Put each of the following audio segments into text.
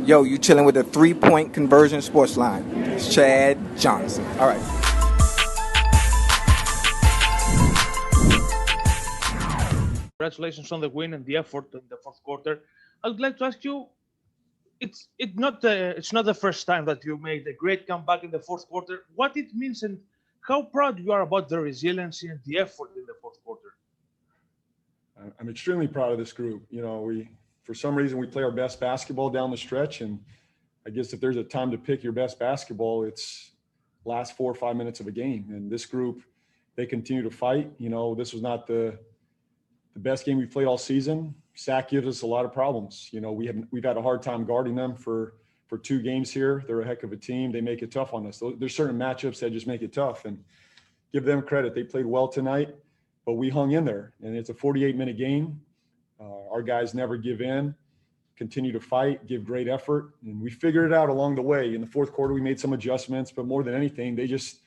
Yo, you chilling with the 3-point conversion sports line. It's Chad Johnson. All right. Congratulations on the win and the effort in the fourth quarter. I would like to ask you, it's not the first time that you made a great comeback in the fourth quarter. What it means and how proud you are about the resiliency and the effort in the fourth quarter. I'm extremely proud of this group. For some reason, we play our best basketball down the stretch. And I guess if there's a time to pick your best basketball, it's last 4 or 5 minutes of a game. And this group, they continue to fight. This was not the best game we played all season. Sac gives us a lot of problems. We've had a hard time guarding them for 2 games here. They're a heck of a team. They make it tough on us. There's certain matchups that just make it tough. And give them credit. They played well tonight, but we hung in there. And it's a 48-minute game. Our guys never give in, continue to fight, give great effort. And we figured it out along the way. In the fourth quarter, we made some adjustments, but more than anything, they just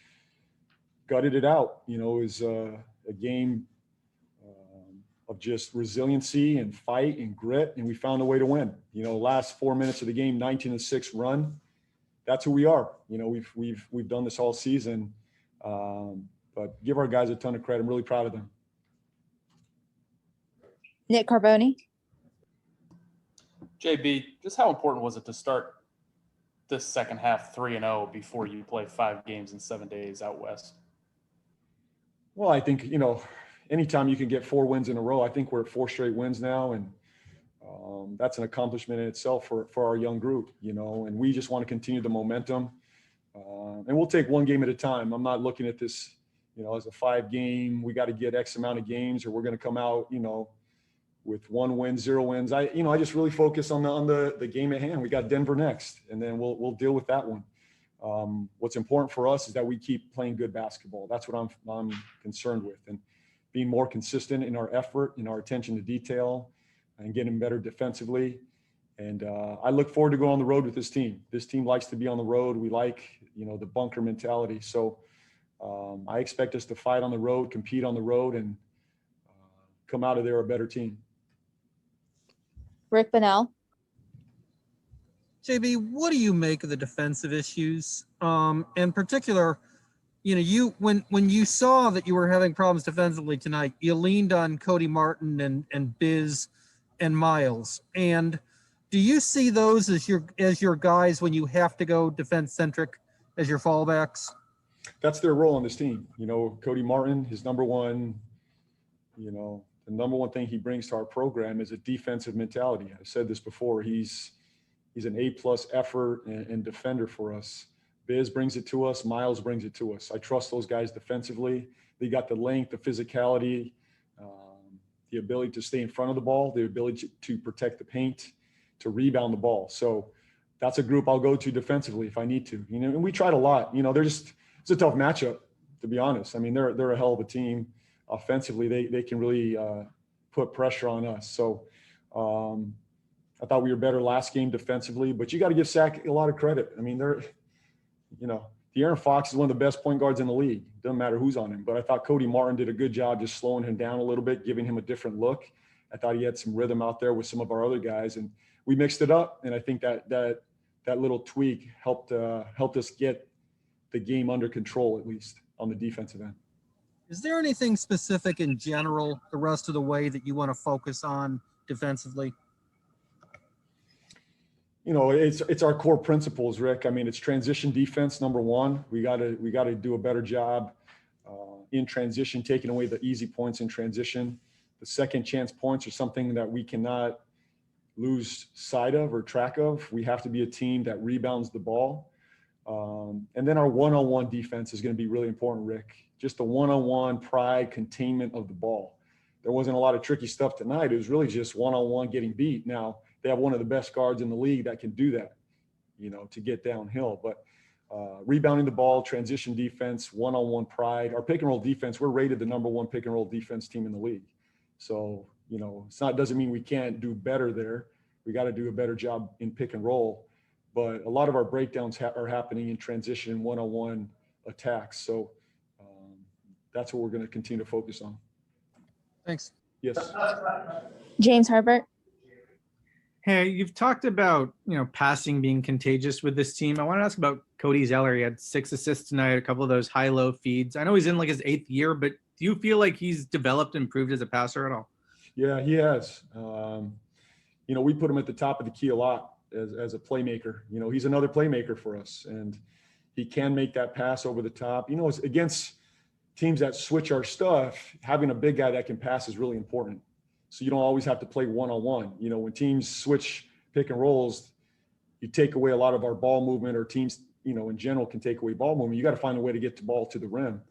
gutted it out. It was a game of just resiliency and fight and grit, and we found a way to win. Last 4 minutes of the game, 19-6 run. That's who we are. We've done this all season, but give our guys a ton of credit. I'm really proud of them. Nick Carboni. JB, just how important was it to start this second half 3-0 before you play 5 games in 7 days out west? Well, I think, anytime you can get 4 wins in a row, I think we're at 4 straight wins now. And that's an accomplishment in itself for our young group, and we just want to continue the momentum. And we'll take one game at a time. I'm not looking at this, as a 5-game, we got to get X amount of games or we're going to come out, with 1 win, 0 wins. I just really focus on the game at hand. We got Denver next, and then we'll deal with that one. What's important for us is that we keep playing good basketball. That's what I'm concerned with, and being more consistent in our effort, in our attention to detail, and getting better defensively. And I look forward to going on the road with this team. This team likes to be on the road. We like, the bunker mentality. So I expect us to fight on the road, compete on the road, and come out of there a better team. Rick Bonnell. JB, what do you make of the defensive issues? In particular, when you saw that you were having problems defensively tonight, you leaned on Cody Martin and Biz and Miles. And do you see those as your guys when you have to go defense centric as your fallbacks? That's their role on this team. Cody Martin, his number one, the number one thing he brings to our program is a defensive mentality. I've said this before. He's an A+ effort and defender for us. Biz brings it to us. Miles brings it to us. I trust those guys defensively. They got the length, the physicality, the ability to stay in front of the ball, the ability to protect the paint, to rebound the ball. So that's a group I'll go to defensively if I need to. And we tried a lot. It's a tough matchup, to be honest. I mean, they're a hell of a team. Offensively, they can really put pressure on us. So I thought we were better last game defensively, but you got to give Sac a lot of credit. I mean, De'Aaron Fox is one of the best point guards in the league. Doesn't matter who's on him. But I thought Cody Martin did a good job just slowing him down a little bit, giving him a different look. I thought he had some rhythm out there with some of our other guys, and we mixed it up. And I think that little tweak helped us get the game under control, at least on the defensive end. Is there anything specific in general the rest of the way that you want to focus on defensively? It's our core principles, Rick. I mean, it's transition defense, number one. We got to do a better job in transition, taking away the easy points in transition. The second chance points are something that we cannot lose sight of or track of. We have to be a team that rebounds the ball. And then our one-on-one defense is going to be really important, Rick. Just the one-on-one pride, containment of the ball. There wasn't a lot of tricky stuff tonight. It was really just one-on-one getting beat. Now, they have one of the best guards in the league that can do that, to get downhill. But rebounding the ball, transition defense, one-on-one pride. Our pick and roll defense, we're rated the number 1 pick and roll defense team in the league. So, doesn't mean we can't do better there. We got to do a better job in pick and roll. But a lot of our breakdowns are happening in transition and one-on-one attacks. So that's what we're going to continue to focus on. Thanks. Yes. James Herbert. Hey, you've talked about, passing being contagious with this team. I want to ask about Cody Zeller. He had 6 assists tonight, a couple of those high-low feeds. I know he's in like his 8th year, but do you feel like he's developed and improved as a passer at all? Yeah, he has. We put him at the top of the key a lot as a playmaker. He's another playmaker for us, and he can make that pass over the top. It's against teams that switch our stuff, having a big guy that can pass is really important. So you don't always have to play one-on-one. When teams switch pick and rolls, you take away a lot of our ball movement, or teams, in general can take away ball movement. You got to find a way to get the ball to the rim.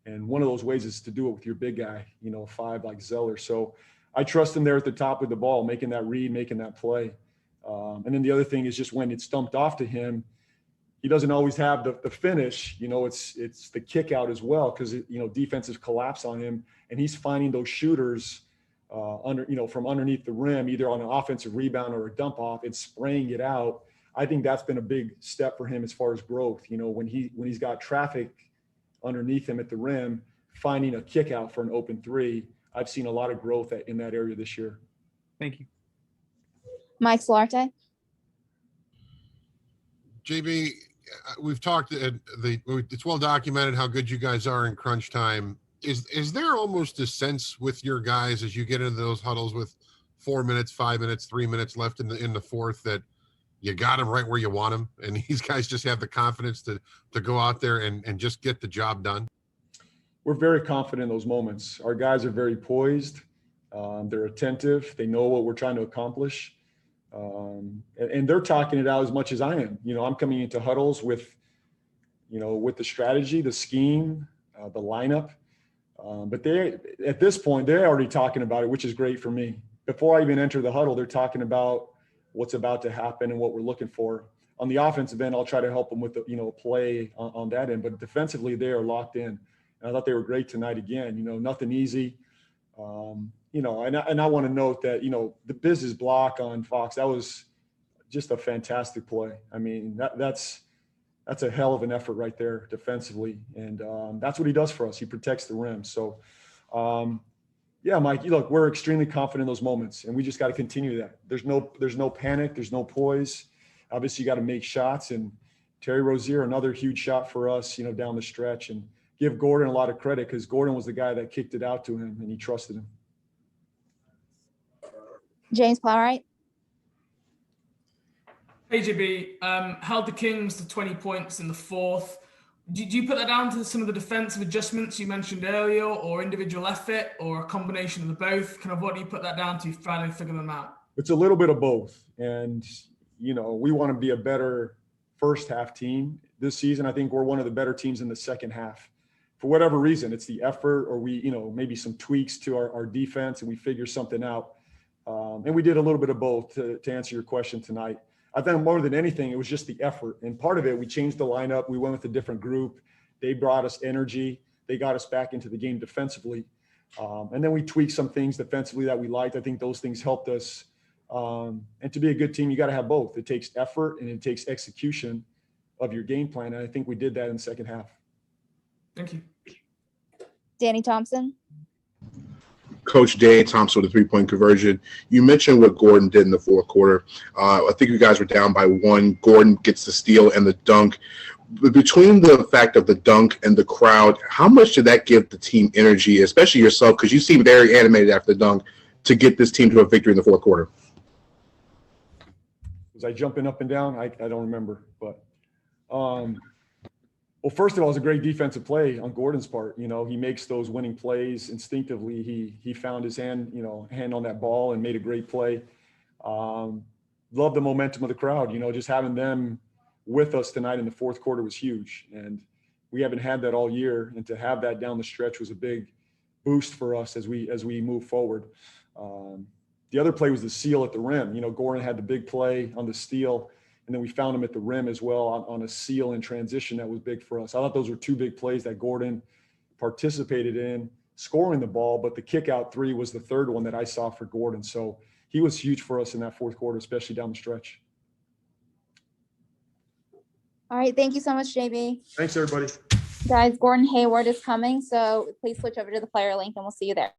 And one of those ways is to do it with your big guy, 5 like Zeller. So I trust him there at the top of the ball, making that read, making that play. And then the other thing is just when it's dumped off to him, he doesn't always have the finish. It's the kick out as well, because, defenses collapse on him, and he's finding those shooters from underneath the rim, either on an offensive rebound or a dump off, and spraying it out. I think that's been a big step for him as far as growth. When he's got traffic underneath him at the rim, finding a kick out for an open 3, I've seen a lot of growth in that area this year. Thank you. Mike Solarte. JB, we've talked it's well documented how good you guys are in crunch time. Is there almost a sense with your guys as you get into those huddles with 4 minutes, 5 minutes, 3 minutes left in the fourth that you got them right where you want them, and these guys just have the confidence to go out there and just get the job done? We're very confident in those moments. Our guys are very poised. They're attentive. They know what we're trying to accomplish. And they're talking it out as much as I am. I'm coming into huddles with the strategy, the scheme, the lineup. But at this point, they're already talking about it, which is great for me. Before I even enter the huddle, they're talking about what's about to happen and what we're looking for. On the offensive end, I'll try to help them with the play on that end. But defensively, they are locked in. And I thought they were great tonight again. Nothing easy. And I want to note that, the business block on Fox, that was just a fantastic play. I mean, that's a hell of an effort right there defensively. And that's what he does for us. He protects the rim. So, yeah, Mike, look, we're extremely confident in those moments, and we just got to continue that. There's no panic. There's no poise. Obviously, you got to make shots. And Terry Rozier, another huge shot for us, down the stretch. And give Gordon a lot of credit, because Gordon was the guy that kicked it out to him, and he trusted him. James Plowright. Hey, JB, held the Kings to 20 points in the fourth. Did you put that down to some of the defensive adjustments you mentioned earlier, or individual effort, or a combination of the both? Kind of what do you put that down to, trying to figure them out? It's a little bit of both. And, we want to be a better first half team this season. I think we're one of the better teams in the second half. For whatever reason, it's the effort, or we, maybe some tweaks to our defense, and we figure something out. And we did a little bit of both to answer your question tonight. I think more than anything, it was just the effort. And part of it, we changed the lineup. We went with a different group. They brought us energy. They got us back into the game defensively. And then we tweaked some things defensively that we liked. I think those things helped us. And to be a good team, you got to have both. It takes effort and it takes execution of your game plan. And I think we did that in the second half. Thank you. Danny Thompson. Coach Day Thompson with a 3-point conversion. You mentioned what Gordon did in the fourth quarter. I think you guys were down by 1. Gordon gets the steal and the dunk. Between the fact of the dunk and the crowd, how much did that give the team energy, especially yourself, because you seem very animated after the dunk, to get this team to a victory in the fourth quarter? Was I jumping up and down? I don't remember. But, well, first of all, it was a great defensive play on Gordon's part. He makes those winning plays instinctively. He found his hand on that ball and made a great play. Love the momentum of the crowd. Just having them with us tonight in the fourth quarter was huge. And we haven't had that all year. And to have that down the stretch was a big boost for us as we move forward. The other play was the seal at the rim. Gordon had the big play on the steal. And then we found him at the rim as well on a seal in transition that was big for us. I thought those were 2 big plays that Gordon participated in, scoring the ball, but the kick out 3 was the third one that I saw for Gordon. So he was huge for us in that fourth quarter, especially down the stretch. All right. Thank you so much, JB. Thanks, everybody. Guys, Gordon Hayward is coming, so please switch over to the player link and we'll see you there.